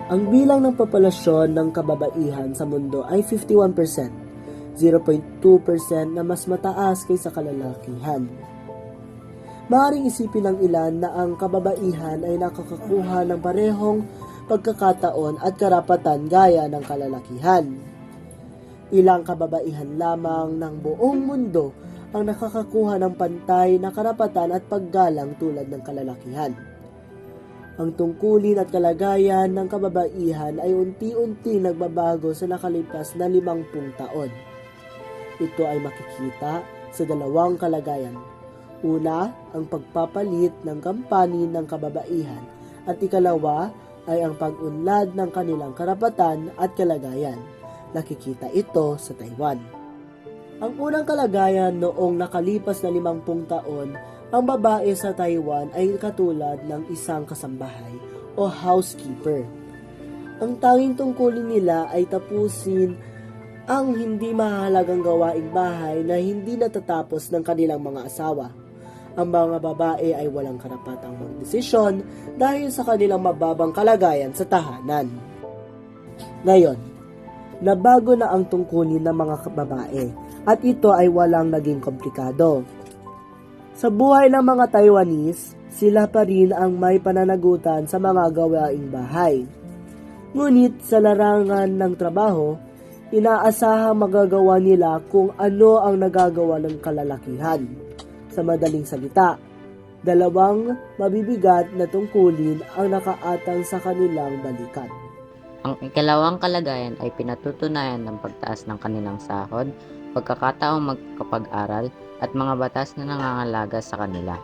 Ang bilang ng populasyon ng kababaihan sa mundo ay 51%, 0.2% na mas mataas kaysa kalalakihan. Maaaring isipin ng ilan na ang kababaihan ay nakakakuha ng parehong pagkakataon at karapatan gaya ng kalalakihan. Ilang kababaihan lamang ng buong mundo ang nakakakuha ng pantay na karapatan at paggalang tulad ng kalalakihan. Ang tungkulin at kalagayan ng kababaihan ay unti-unti nagbabago sa nakalipas na 50 taon. Ito ay makikita sa dalawang kalagayan. Una, ang pagpapalit ng kampani ng kababaihan at ikalawa ay ang pag-unlad ng kanilang karapatan at kalagayan. Nakikita ito sa Taiwan. Ang unang kalagayan noong nakalipas na 50 taon, ang babae sa Taiwan ay katulad ng isang kasambahay o housekeeper. Ang tanging tungkulin nila ay tapusin ang hindi mahalagang gawaing bahay na hindi natatapos ng kanilang mga asawa. Ang mga babae ay walang karapatang magdesisyon dahil sa kanilang mababang kalagayan sa tahanan. Ngayon, nabago na ang tungkulin ng mga babae at ito ay walang naging komplikado. Sa buhay ng mga Taiwanese, sila pa rin ang may pananagutan sa mga gawaing bahay. Ngunit sa larangan ng trabaho, inaasahang magagawa nila kung ano ang nagagawa ng kalalakihan. Sa madaling salita, dalawang mabibigat na tungkulin ang nakaatang sa kanilang balikat. Ang ikalawang kalagayan ay pinatutunayan ng pagtaas ng kanilang sahod, pagkakataong magkapag-aral, at mga batas na nangangalaga sa kanila.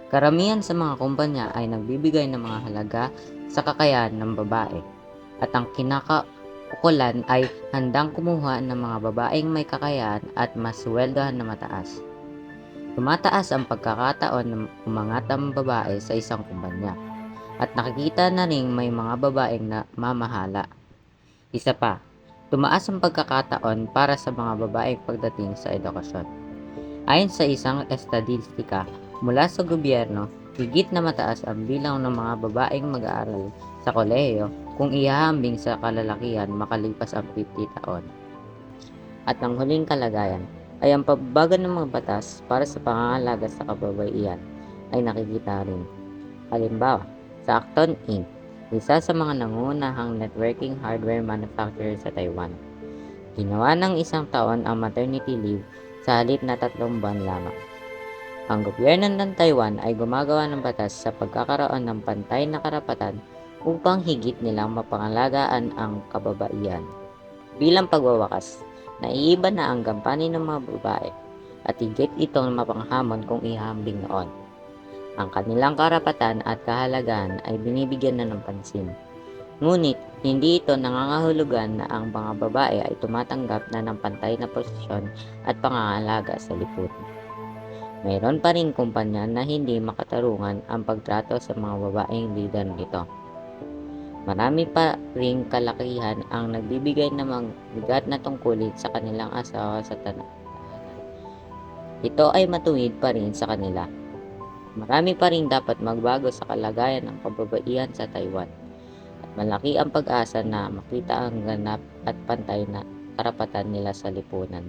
Karamihan sa mga kumpanya ay nagbibigay ng mga halaga sa kakayahan ng babae, at ang kinakaukulan ay handang kumuha ng mga babaeng may kakayahan at mas sweldohan na mataas. Tumataas ang pagkakataon na umangat ang babae sa isang kumpanya, at nakikita na ring may mga babaeng na mamahala. Isa pa, tumaas ang pagkakataon para sa mga babaeng pagdating sa edukasyon. Ayon sa isang estadistika mula sa gobyerno, higit na mataas ang bilang ng mga babaeng mag-aaral sa kolehiyo kung ihahambing sa kalalakihan makalipas ang 50 taon. At ang huling kalagayan ay ang pagbabago ng mga batas para sa pangangalaga sa kababaihan ay nakikita rin. Halimbawa, sa Acton Inc., isa sa mga nangungunahang networking hardware manufacturer sa Taiwan. Ginawa ng 1 taon ang maternity leave sa halip na 3 buwan lamang. Ang gobyerno ng Taiwan ay gumagawa ng batas sa pagkakaroon ng pantay na karapatan upang higit nilang mapangalagaan ang kababaihan. Bilang pagwawakas, naiiba na ang gampanin ng mga babae at higit itong mapanghamon kung ihambing noon. Ang kanilang karapatan at kahalagahan ay binibigyan na ng pansin. Ngunit, hindi ito nangangahulugan na ang mga babae ay tumatanggap na ng pantay na posisyon at pangangalaga sa lipunan. Mayroon pa rin kumpanya na hindi makatarungan ang pagtrato sa mga babaeng leader nito. Marami pa ring kalakihan ang nagbibigay ng mga bigat na tungkulin sa kanilang asawa sa tahanan. Ito ay matuwid pa rin sa kanila. Marami pa rin dapat magbago sa kalagayan ng kababaihan sa Taiwan. Malaki ang pag-asa na makita ang ganap at pantay na karapatan nila sa lipunan.